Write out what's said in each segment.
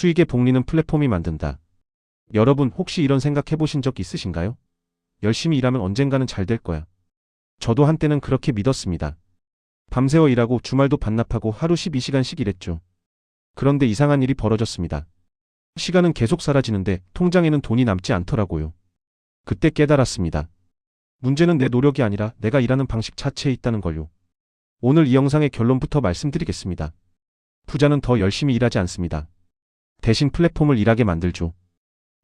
수익의 복리는 플랫폼이 만든다. 여러분 혹시 이런 생각 해보신 적 있으신가요? 열심히 일하면 언젠가는 잘 될 거야. 저도 한때는 그렇게 믿었습니다. 밤새워 일하고 주말도 반납하고 하루 12시간씩 일했죠. 그런데 이상한 일이 벌어졌습니다. 시간은 계속 사라지는데 통장에는 돈이 남지 않더라고요. 그때 깨달았습니다. 문제는 내 노력이 아니라 내가 일하는 방식 자체에 있다는 걸요. 오늘 이 영상의 결론부터 말씀드리겠습니다. 부자는 더 열심히 일하지 않습니다. 대신 플랫폼을 일하게 만들죠.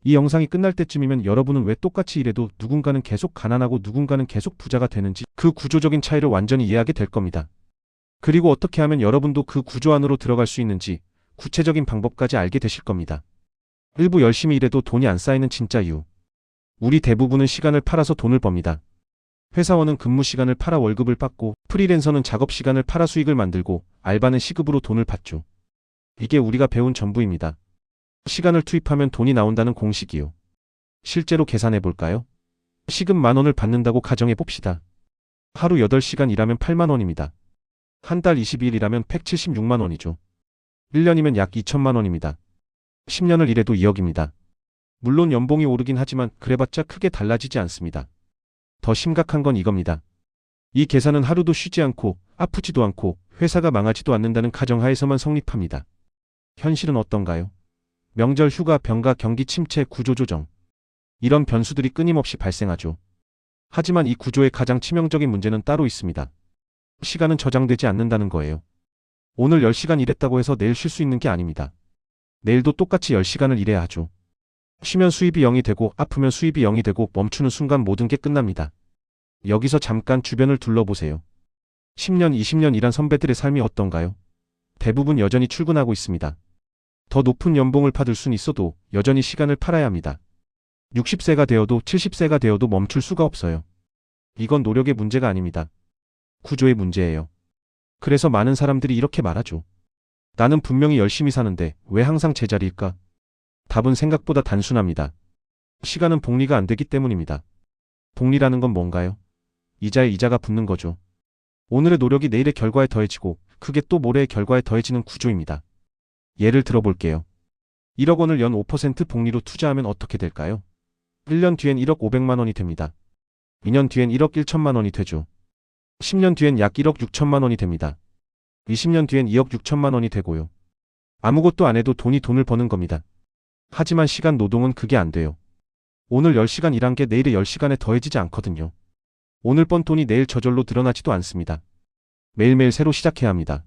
이 영상이 끝날 때쯤이면 여러분은 왜 똑같이 일해도 누군가는 계속 가난하고 누군가는 계속 부자가 되는지 그 구조적인 차이를 완전히 이해하게 될 겁니다. 그리고 어떻게 하면 여러분도 그 구조 안으로 들어갈 수 있는지 구체적인 방법까지 알게 되실 겁니다. 일부 열심히 일해도 돈이 안 쌓이는 진짜 이유. 우리 대부분은 시간을 팔아서 돈을 법니다. 회사원은 근무 시간을 팔아 월급을 받고 프리랜서는 작업 시간을 팔아 수익을 만들고 알바는 시급으로 돈을 받죠. 이게 우리가 배운 전부입니다. 시간을 투입하면 돈이 나온다는 공식이요. 실제로 계산해 볼까요? 시급 10,000원을 받는다고 가정해 봅시다. 하루 8시간 일하면 80,000원입니다. 한 달 20일 일하면 176만 원이죠. 1년이면 약 2천만 원입니다. 10년을 일해도 2억입니다. 물론 연봉이 오르긴 하지만 그래봤자 크게 달라지지 않습니다. 더 심각한 건 이겁니다. 이 계산은 하루도 쉬지 않고 아프지도 않고 회사가 망하지도 않는다는 가정하에서만 성립합니다. 현실은 어떤가요? 명절, 휴가, 병가, 경기 침체, 구조 조정. 이런 변수들이 끊임없이 발생하죠. 하지만 이 구조의 가장 치명적인 문제는 따로 있습니다. 시간은 저장되지 않는다는 거예요. 오늘 10시간 일했다고 해서 내일 쉴 수 있는 게 아닙니다. 내일도 똑같이 10시간을 일해야 하죠. 쉬면 수입이 0이 되고 아프면 수입이 0이 되고 멈추는 순간 모든 게 끝납니다. 여기서 잠깐 주변을 둘러보세요. 10년, 20년 일한 선배들의 삶이 어떤가요? 대부분 여전히 출근하고 있습니다. 더 높은 연봉을 받을 순 있어도 여전히 시간을 팔아야 합니다. 60세가 되어도 70세가 되어도 멈출 수가 없어요. 이건 노력의 문제가 아닙니다. 구조의 문제예요. 그래서 많은 사람들이 이렇게 말하죠. 나는 분명히 열심히 사는데 왜 항상 제자리일까? 답은 생각보다 단순합니다. 시간은 복리가 안 되기 때문입니다. 복리라는 건 뭔가요? 이자에 이자가 붙는 거죠. 오늘의 노력이 내일의 결과에 더해지고 그게 또 모레의 결과에 더해지는 구조입니다. 예를 들어볼게요. 1억 원을 연 5% 복리로 투자하면 어떻게 될까요? 1년 뒤엔 1억 500만 원이 됩니다. 2년 뒤엔 1억 1천만 원이 되죠. 10년 뒤엔 약 1억 6천만 원이 됩니다. 20년 뒤엔 2억 6천만 원이 되고요. 아무것도 안 해도 돈을 버는 겁니다. 하지만 시간 노동은 그게 안 돼요. 오늘 10시간 일한 게 내일의 10시간에 더해지지 않거든요. 오늘 번 돈이 내일 저절로 드러나지도 않습니다. 매일매일 새로 시작해야 합니다.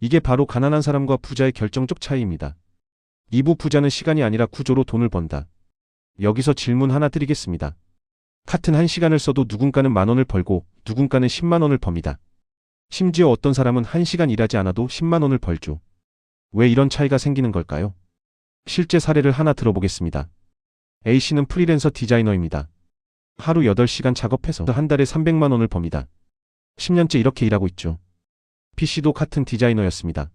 이게 바로 가난한 사람과 부자의 결정적 차이입니다. 이부 부자는 시간이 아니라 구조로 돈을 번다. 여기서 질문 하나 드리겠습니다. 같은 1시간을 써도 누군가는 10,000원을 벌고 누군가는 10만 원을 법니다. 심지어 어떤 사람은 1시간 일하지 않아도 10만 원을 벌죠. 왜 이런 차이가 생기는 걸까요? 실제 사례를 하나 들어보겠습니다. A씨는 프리랜서 디자이너입니다. 하루 8시간 작업해서 한 달에 300만 원을 법니다. 10년째 이렇게 일하고 있죠. B씨도 같은 디자이너였습니다.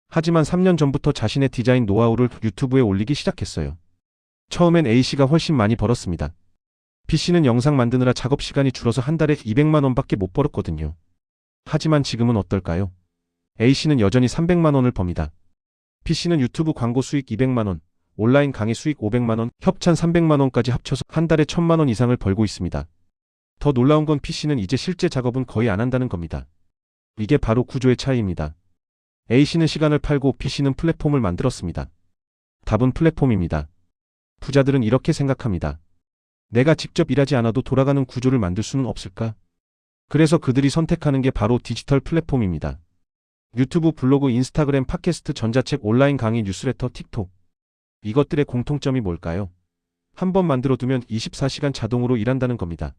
하지만 3년 전부터 자신의 디자인 노하우를 유튜브에 올리기 시작했어요. 처음엔 A씨가 훨씬 많이 벌었습니다. B씨는 영상 만드느라 작업 시간이 줄어서 한 달에 200만 원밖에 못 벌었거든요. 하지만 지금은 어떨까요? A씨는 여전히 300만 원을 법니다. B씨는 유튜브 광고 수익 200만 원, 온라인 강의 수익 500만 원, 협찬 300만 원까지 합쳐서 한 달에 1,000만 원 이상을 벌고 있습니다. 더 놀라운 건 B씨는 이제 실제 작업은 거의 안 한다는 겁니다. 이게 바로 구조의 차이입니다. A씨는 시간을 팔고 B씨는 플랫폼을 만들었습니다. 답은 플랫폼입니다. 부자들은 이렇게 생각합니다. 내가 직접 일하지 않아도 돌아가는 구조를 만들 수는 없을까? 그래서 그들이 선택하는 게 바로 디지털 플랫폼입니다. 유튜브, 블로그, 인스타그램, 팟캐스트, 전자책, 온라인 강의, 뉴스레터, 틱톡. 이것들의 공통점이 뭘까요? 한번 만들어두면 24시간 자동으로 일한다는 겁니다.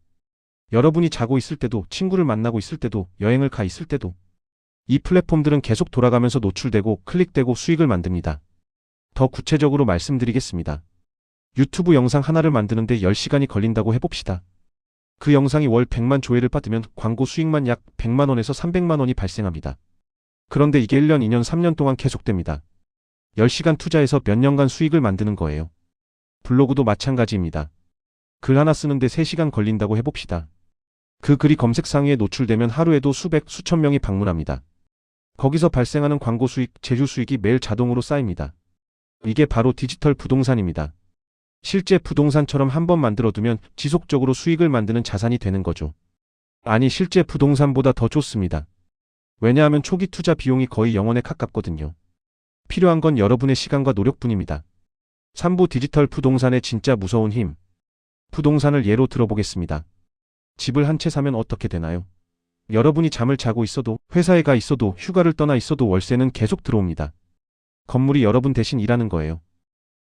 여러분이 자고 있을 때도, 친구를 만나고 있을 때도, 여행을 가 있을 때도 이 플랫폼들은 계속 돌아가면서 노출되고 클릭되고 수익을 만듭니다. 더 구체적으로 말씀드리겠습니다. 유튜브 영상 하나를 만드는데 10시간이 걸린다고 해봅시다. 그 영상이 월 100만 조회를 받으면 광고 수익만 약 100만 원에서 300만 원이 발생합니다. 그런데 이게 1년, 2년, 3년 동안 계속됩니다. 10시간 투자해서 몇 년간 수익을 만드는 거예요. 블로그도 마찬가지입니다. 글 하나 쓰는데 3시간 걸린다고 해봅시다. 그 글이 검색 상위에 노출되면 하루에도 수백, 수천 명이 방문합니다. 거기서 발생하는 광고 수익, 제휴 수익이 매일 자동으로 쌓입니다. 이게 바로 디지털 부동산입니다. 실제 부동산처럼 한번 만들어두면 지속적으로 수익을 만드는 자산이 되는 거죠. 아니, 실제 부동산보다 더 좋습니다. 왜냐하면 초기 투자 비용이 거의 0원에 가깝거든요. 필요한 건 여러분의 시간과 노력뿐입니다. 3부 디지털 부동산의 진짜 무서운 힘. 부동산을 예로 들어보겠습니다. 집을 한 채 사면 어떻게 되나요? 여러분이 잠을 자고 있어도, 회사에 가 있어도, 휴가를 떠나 있어도 월세는 계속 들어옵니다. 건물이 여러분 대신 일하는 거예요.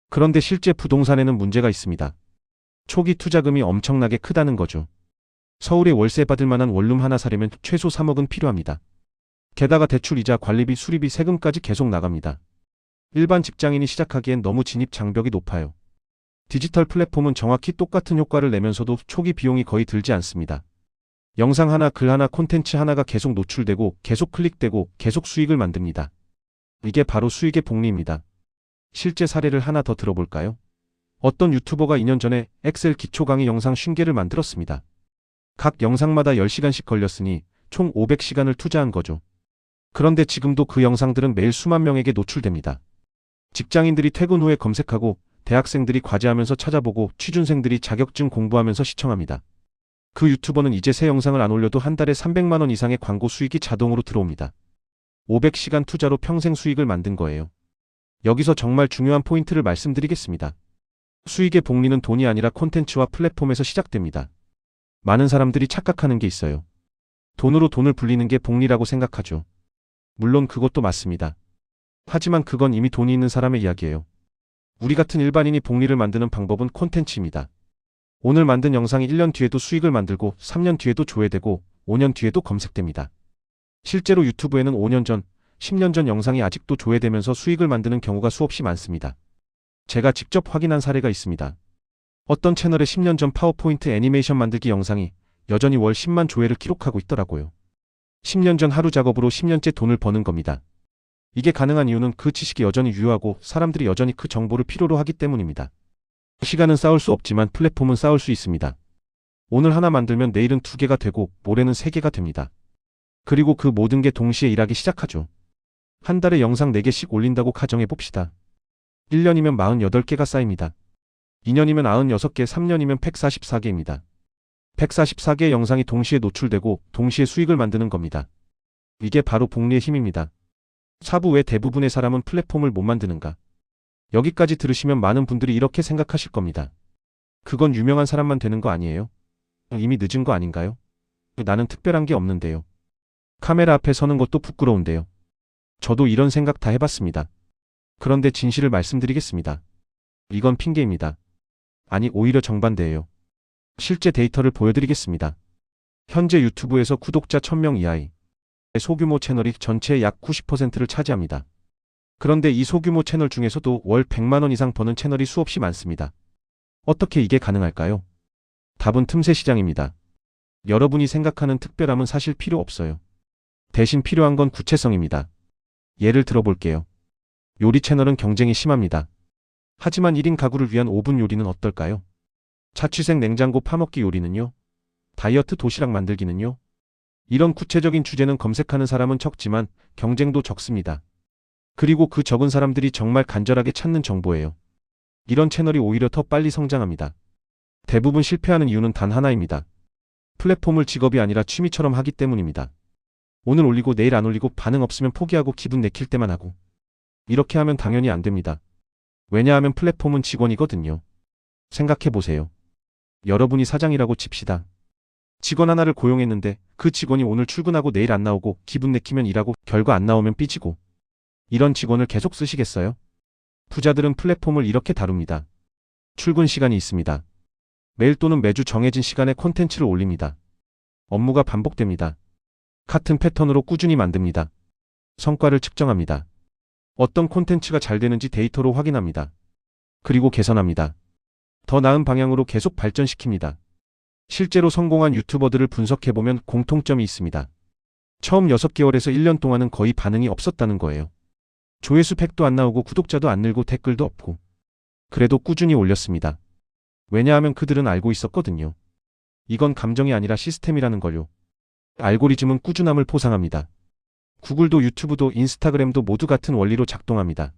그런데 실제 부동산에는 문제가 있습니다. 초기 투자금이 엄청나게 크다는 거죠. 서울에 월세 받을 만한 원룸 하나 사려면 최소 3억은 필요합니다. 게다가 대출이자 관리비, 수리비, 세금까지 계속 나갑니다. 일반 직장인이 시작하기엔 너무 진입 장벽이 높아요. 디지털 플랫폼은 정확히 똑같은 효과를 내면서도 초기 비용이 거의 들지 않습니다. 영상 하나, 글 하나, 콘텐츠 하나가 계속 노출되고 계속 클릭되고 계속 수익을 만듭니다. 이게 바로 수익의 복리입니다. 실제 사례를 하나 더 들어볼까요? 어떤 유튜버가 2년 전에 엑셀 기초 강의 영상 50개를 만들었습니다. 각 영상마다 10시간씩 걸렸으니 총 500시간을 투자한 거죠. 그런데 지금도 그 영상들은 매일 수만 명에게 노출됩니다. 직장인들이 퇴근 후에 검색하고, 대학생들이 과제하면서 찾아보고, 취준생들이 자격증 공부하면서 시청합니다. 그 유튜버는 이제 새 영상을 안 올려도 한 달에 300만 원 이상의 광고 수익이 자동으로 들어옵니다. 500시간 투자로 평생 수익을 만든 거예요. 여기서 정말 중요한 포인트를 말씀드리겠습니다. 수익의 복리는 돈이 아니라 콘텐츠와 플랫폼에서 시작됩니다. 많은 사람들이 착각하는 게 있어요. 돈으로 돈을 불리는 게 복리라고 생각하죠. 물론 그것도 맞습니다. 하지만 그건 이미 돈이 있는 사람의 이야기예요. 우리 같은 일반인이 복리를 만드는 방법은 콘텐츠입니다. 오늘 만든 영상이 1년 뒤에도 수익을 만들고 3년 뒤에도 조회되고 5년 뒤에도 검색됩니다. 실제로 유튜브에는 5년 전, 10년 전 영상이 아직도 조회되면서 수익을 만드는 경우가 수없이 많습니다. 제가 직접 확인한 사례가 있습니다. 어떤 채널의 10년 전 파워포인트 애니메이션 만들기 영상이 여전히 월 10만 조회를 기록하고 있더라고요. 10년 전 하루 작업으로 10년째 돈을 버는 겁니다. 이게 가능한 이유는 그 지식이 여전히 유효하고 사람들이 여전히 그 정보를 필요로 하기 때문입니다. 시간은 쌓을 수 없지만 플랫폼은 쌓을 수 있습니다. 오늘 하나 만들면 내일은 2개가 되고 모레는 3개가 됩니다. 그리고 그 모든 게 동시에 일하기 시작하죠. 한 달에 영상 4개씩 올린다고 가정해 봅시다. 1년이면 48개가 쌓입니다. 2년이면 96개, 3년이면 144개입니다. 144개의 영상이 동시에 노출되고 동시에 수익을 만드는 겁니다. 이게 바로 복리의 힘입니다. 4부 왜 대부분의 사람은 플랫폼을 못 만드는가? 여기까지 들으시면 많은 분들이 이렇게 생각하실 겁니다. 그건 유명한 사람만 되는 거 아니에요? 이미 늦은 거 아닌가요? 나는 특별한 게 없는데요. 카메라 앞에 서는 것도 부끄러운데요. 저도 이런 생각 다 해봤습니다. 그런데 진실을 말씀드리겠습니다. 이건 핑계입니다. 아니, 오히려 정반대예요. 실제 데이터를 보여드리겠습니다. 현재 유튜브에서 구독자 1000명 이하의 소규모 채널이 전체의 약 90%를 차지합니다. 그런데 이 소규모 채널 중에서도 월 100만 원 이상 버는 채널이 수없이 많습니다. 어떻게 이게 가능할까요? 답은 틈새 시장입니다. 여러분이 생각하는 특별함은 사실 필요 없어요. 대신 필요한 건 구체성입니다. 예를 들어볼게요. 요리 채널은 경쟁이 심합니다. 하지만 1인 가구를 위한 오븐 요리는 어떨까요? 자취생 냉장고 파먹기 요리는요? 다이어트 도시락 만들기는요? 이런 구체적인 주제는 검색하는 사람은 적지만 경쟁도 적습니다. 그리고 그 적은 사람들이 정말 간절하게 찾는 정보예요. 이런 채널이 오히려 더 빨리 성장합니다. 대부분 실패하는 이유는 단 하나입니다. 플랫폼을 직업이 아니라 취미처럼 하기 때문입니다. 오늘 올리고 내일 안 올리고 반응 없으면 포기하고 기분 내킬 때만 하고. 이렇게 하면 당연히 안 됩니다. 왜냐하면 플랫폼은 직원이거든요. 생각해보세요. 여러분이 사장이라고 칩시다. 직원 하나를 고용했는데 그 직원이 오늘 출근하고 내일 안 나오고 기분 내키면 일하고 결과 안 나오면 삐지고. 이런 직원을 계속 쓰시겠어요? 부자들은 플랫폼을 이렇게 다룹니다. 출근 시간이 있습니다. 매일 또는 매주 정해진 시간에 콘텐츠를 올립니다. 업무가 반복됩니다. 같은 패턴으로 꾸준히 만듭니다. 성과를 측정합니다. 어떤 콘텐츠가 잘 되는지 데이터로 확인합니다. 그리고 개선합니다. 더 나은 방향으로 계속 발전시킵니다. 실제로 성공한 유튜버들을 분석해보면 공통점이 있습니다. 처음 6개월에서 1년 동안은 거의 반응이 없었다는 거예요. 조회수 팩도 안 나오고 구독자도 안 늘고 댓글도 없고. 그래도 꾸준히 올렸습니다. 왜냐하면 그들은 알고 있었거든요. 이건 감정이 아니라 시스템이라는 걸요. 알고리즘은 꾸준함을 포상합니다. 구글도 유튜브도 인스타그램도 모두 같은 원리로 작동합니다.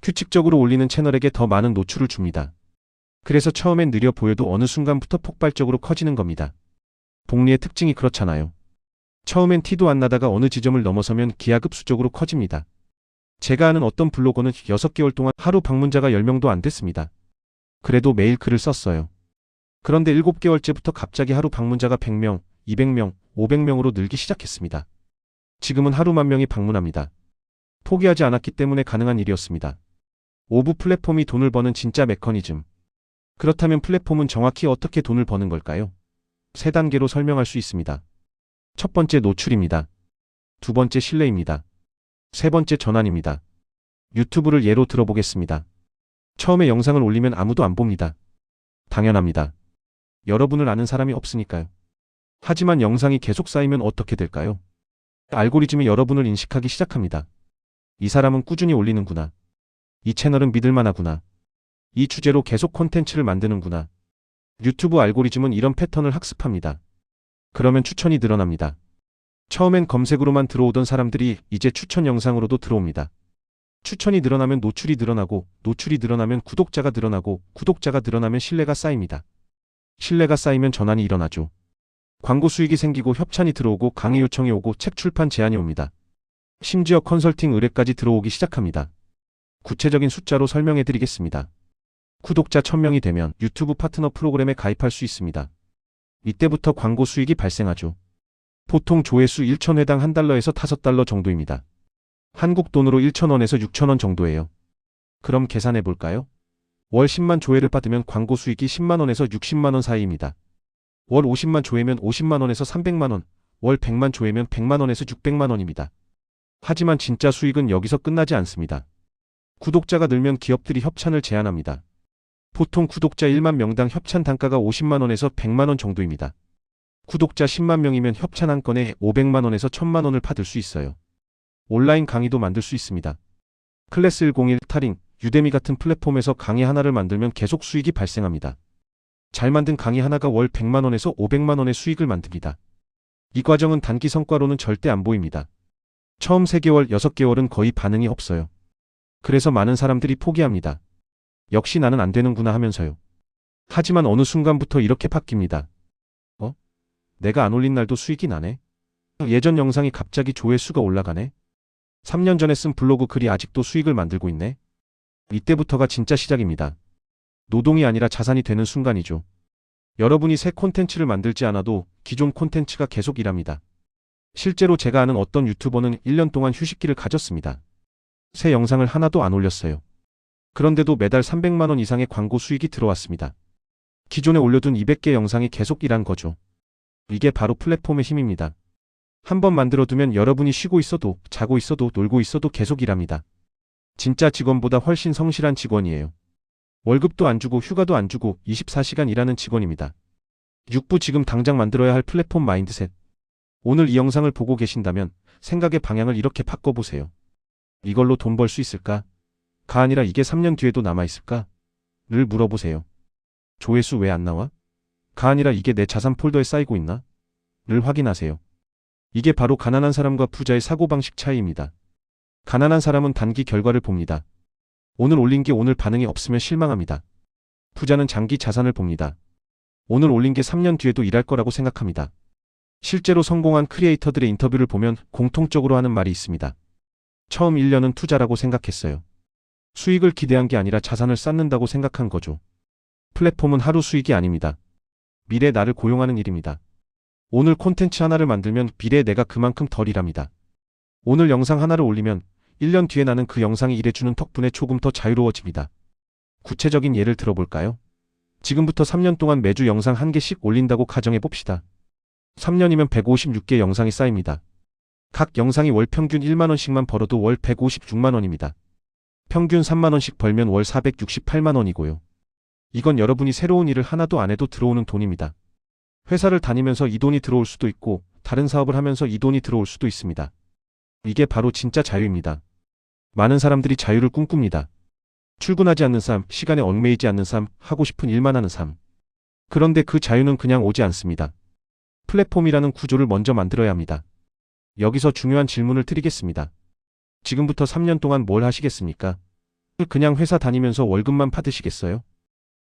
규칙적으로 올리는 채널에게 더 많은 노출을 줍니다. 그래서 처음엔 느려 보여도 어느 순간부터 폭발적으로 커지는 겁니다. 복리의 특징이 그렇잖아요. 처음엔 티도 안 나다가 어느 지점을 넘어서면 기하급수적으로 커집니다. 제가 아는 어떤 블로거는 6개월 동안 하루 방문자가 10명도 안 됐습니다. 그래도 매일 글을 썼어요. 그런데 7개월째부터 갑자기 하루 방문자가 100명, 200명, 500명으로 늘기 시작했습니다. 지금은 하루 10,000명이 방문합니다. 포기하지 않았기 때문에 가능한 일이었습니다. 오브 플랫폼이 돈을 버는 진짜 메커니즘. 그렇다면 플랫폼은 정확히 어떻게 돈을 버는 걸까요? 3단계로 설명할 수 있습니다. 첫 번째 노출입니다. 두 번째 신뢰입니다. 세 번째 전환입니다. 유튜브를 예로 들어보겠습니다. 처음에 영상을 올리면 아무도 안 봅니다. 당연합니다. 여러분을 아는 사람이 없으니까요. 하지만 영상이 계속 쌓이면 어떻게 될까요? 알고리즘이 여러분을 인식하기 시작합니다. 이 사람은 꾸준히 올리는구나. 이 채널은 믿을만하구나. 이 주제로 계속 콘텐츠를 만드는구나. 유튜브 알고리즘은 이런 패턴을 학습합니다. 그러면 추천이 늘어납니다. 처음엔 검색으로만 들어오던 사람들이 이제 추천 영상으로도 들어옵니다. 추천이 늘어나면 노출이 늘어나고, 노출이 늘어나면 구독자가 늘어나고, 구독자가 늘어나면 신뢰가 쌓입니다. 신뢰가 쌓이면 전환이 일어나죠. 광고 수익이 생기고 협찬이 들어오고 강의 요청이 오고 책 출판 제안이 옵니다. 심지어 컨설팅 의뢰까지 들어오기 시작합니다. 구체적인 숫자로 설명해 드리겠습니다. 구독자 1000명이 되면 유튜브 파트너 프로그램에 가입할 수 있습니다. 이때부터 광고 수익이 발생하죠. 보통 조회수 1,000회당 $1에서 $5 정도입니다. 한국 돈으로 1,000원에서 6,000원 정도예요. 그럼 계산해 볼까요? 월 10만 조회를 받으면 광고 수익이 10만원에서 60만원 사이입니다. 월 50만 조회면 50만원에서 300만원, 월 100만 조회면 100만원에서 600만원입니다. 하지만 진짜 수익은 여기서 끝나지 않습니다. 구독자가 늘면 기업들이 협찬을 제안합니다. 보통 구독자 1만 명당 협찬 단가가 50만원에서 100만원 정도입니다. 구독자 10만 명이면 협찬 한 건에 500만원에서 1000만원을 받을 수 있어요. 온라인 강의도 만들 수 있습니다. 클래스 101, 타링, 유데미 같은 플랫폼에서 강의 하나를 만들면 계속 수익이 발생합니다. 잘 만든 강의 하나가 월 100만원에서 500만원의 수익을 만듭니다. 이 과정은 단기 성과로는 절대 안 보입니다. 처음 3개월, 6개월은 거의 반응이 없어요. 그래서 많은 사람들이 포기합니다. 역시 나는 안 되는구나 하면서요. 하지만 어느 순간부터 이렇게 바뀝니다. 내가 안 올린 날도 수익이 나네? 예전 영상이 갑자기 조회수가 올라가네? 3년 전에 쓴 블로그 글이 아직도 수익을 만들고 있네? 이때부터가 진짜 시작입니다. 노동이 아니라 자산이 되는 순간이죠. 여러분이 새 콘텐츠를 만들지 않아도 기존 콘텐츠가 계속 일합니다. 실제로 제가 아는 어떤 유튜버는 1년 동안 휴식기를 가졌습니다. 새 영상을 하나도 안 올렸어요. 그런데도 매달 300만원 이상의 광고 수익이 들어왔습니다. 기존에 올려둔 200개 영상이 계속 일한 거죠. 이게 바로 플랫폼의 힘입니다. 한번 만들어두면 여러분이 쉬고 있어도, 자고 있어도, 놀고 있어도 계속 일합니다. 진짜 직원보다 훨씬 성실한 직원이에요. 월급도 안 주고 휴가도 안 주고 24시간 일하는 직원입니다. 6부 지금 당장 만들어야 할 플랫폼 마인드셋. 오늘 이 영상을 보고 계신다면 생각의 방향을 이렇게 바꿔보세요. 이걸로 돈 벌 수 있을까? 가 아니라 이게 3년 뒤에도 남아있을까? 를 물어보세요. 조회수 왜 안 나와? 가 아니라 이게 내 자산 폴더에 쌓이고 있나? 를 확인하세요. 이게 바로 가난한 사람과 부자의 사고방식 차이입니다. 가난한 사람은 단기 결과를 봅니다. 오늘 올린 게 오늘 반응이 없으면 실망합니다. 부자는 장기 자산을 봅니다. 오늘 올린 게 3년 뒤에도 일할 거라고 생각합니다. 실제로 성공한 크리에이터들의 인터뷰를 보면 공통적으로 하는 말이 있습니다. 처음 1년은 투자라고 생각했어요. 수익을 기대한 게 아니라 자산을 쌓는다고 생각한 거죠. 플랫폼은 하루 수익이 아닙니다. 미래 나를 고용하는 일입니다. 오늘 콘텐츠 하나를 만들면 미래에 내가 그만큼 덜 일합니다. 오늘 영상 하나를 올리면 1년 뒤에 나는 그 영상이 일해주는 덕분에 조금 더 자유로워집니다. 구체적인 예를 들어볼까요? 지금부터 3년 동안 매주 영상 1개씩 올린다고 가정해 봅시다. 3년이면 156개 영상이 쌓입니다. 각 영상이 월 평균 1만원씩만 벌어도 월 156만원입니다. 평균 3만원씩 벌면 월 468만원이고요. 이건 여러분이 새로운 일을 하나도 안 해도 들어오는 돈입니다. 회사를 다니면서 이 돈이 들어올 수도 있고 다른 사업을 하면서 이 돈이 들어올 수도 있습니다. 이게 바로 진짜 자유입니다. 많은 사람들이 자유를 꿈꿉니다. 출근하지 않는 삶, 시간에 얽매이지 않는 삶, 하고 싶은 일만 하는 삶. 그런데 그 자유는 그냥 오지 않습니다. 플랫폼이라는 구조를 먼저 만들어야 합니다. 여기서 중요한 질문을 드리겠습니다. 지금부터 3년 동안 뭘 하시겠습니까? 그냥 회사 다니면서 월급만 받으시겠어요?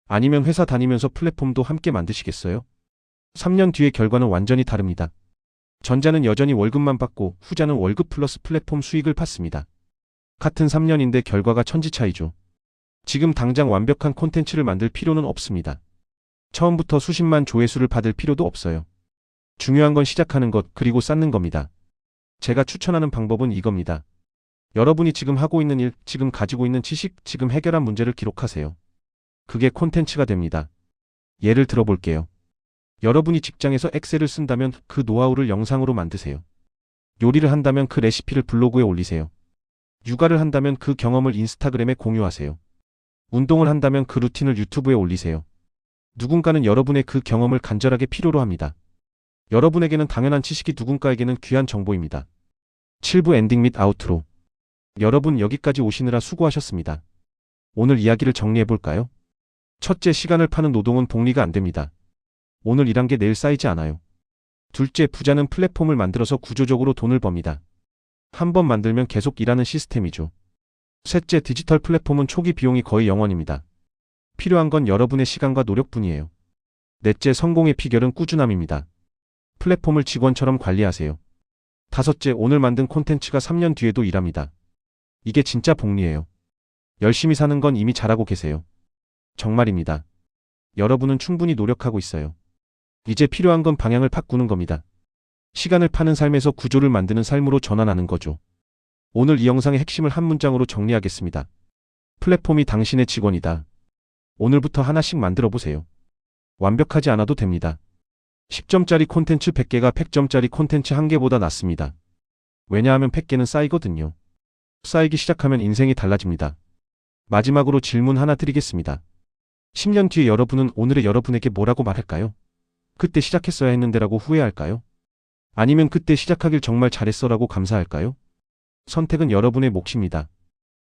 아니면 회사 다니면서 플랫폼도 함께 만드시겠어요? 3년 뒤의 결과는 완전히 다릅니다. 전자는 여전히 월급만 받고 후자는 월급 플러스 플랫폼 수익을 받습니다. 같은 3년인데 결과가 천지 차이죠. 지금 당장 완벽한 콘텐츠를 만들 필요는 없습니다. 처음부터 수십만 조회수를 받을 필요도 없어요. 중요한 건 시작하는 것 그리고 쌓는 겁니다. 제가 추천하는 방법은 이겁니다. 여러분이 지금 하고 있는 일, 지금 가지고 있는 지식, 지금 해결한 문제를 기록하세요. 그게 콘텐츠가 됩니다. 예를 들어볼게요. 여러분이 직장에서 엑셀을 쓴다면 그 노하우를 영상으로 만드세요. 요리를 한다면 그 레시피를 블로그에 올리세요. 육아를 한다면 그 경험을 인스타그램에 공유하세요. 운동을 한다면 그 루틴을 유튜브에 올리세요. 누군가는 여러분의 그 경험을 간절하게 필요로 합니다. 여러분에게는 당연한 지식이 누군가에게는 귀한 정보입니다. 7부 엔딩 및 아우트로. 여러분 여기까지 오시느라 수고하셨습니다. 오늘 이야기를 정리해볼까요? 첫째, 시간을 파는 노동은 복리가 안 됩니다. 오늘 일한 게 내일 쌓이지 않아요. 둘째, 부자는 플랫폼을 만들어서 구조적으로 돈을 법니다. 한 번 만들면 계속 일하는 시스템이죠. 셋째, 디지털 플랫폼은 초기 비용이 거의 0원입니다. 필요한 건 여러분의 시간과 노력뿐이에요. 넷째, 성공의 비결은 꾸준함입니다. 플랫폼을 직원처럼 관리하세요. 다섯째, 오늘 만든 콘텐츠가 3년 뒤에도 일합니다. 이게 진짜 복리예요. 열심히 사는 건 이미 잘하고 계세요. 정말입니다. 여러분은 충분히 노력하고 있어요. 이제 필요한 건 방향을 바꾸는 겁니다. 시간을 파는 삶에서 구조를 만드는 삶으로 전환하는 거죠. 오늘 이 영상의 핵심을 한 문장으로 정리하겠습니다. 플랫폼이 당신의 직원이다. 오늘부터 하나씩 만들어 보세요. 완벽하지 않아도 됩니다. 10점짜리 콘텐츠 100개가 100점짜리 콘텐츠 1개보다 낫습니다. 왜냐하면 100개는 쌓이거든요. 쌓이기 시작하면 인생이 달라집니다. 마지막으로 질문 하나 드리겠습니다. 10년 뒤에 여러분은 오늘의 여러분에게 뭐라고 말할까요? 그때 시작했어야 했는데라고 후회할까요? 아니면 그때 시작하길 정말 잘했어라고 감사할까요? 선택은 여러분의 몫입니다.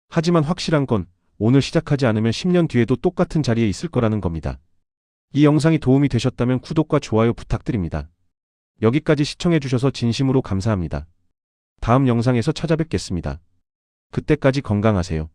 하지만 확실한 건 오늘 시작하지 않으면 10년 뒤에도 똑같은 자리에 있을 거라는 겁니다. 이 영상이 도움이 되셨다면 구독과 좋아요 부탁드립니다. 여기까지 시청해주셔서 진심으로 감사합니다. 다음 영상에서 찾아뵙겠습니다. 그때까지 건강하세요.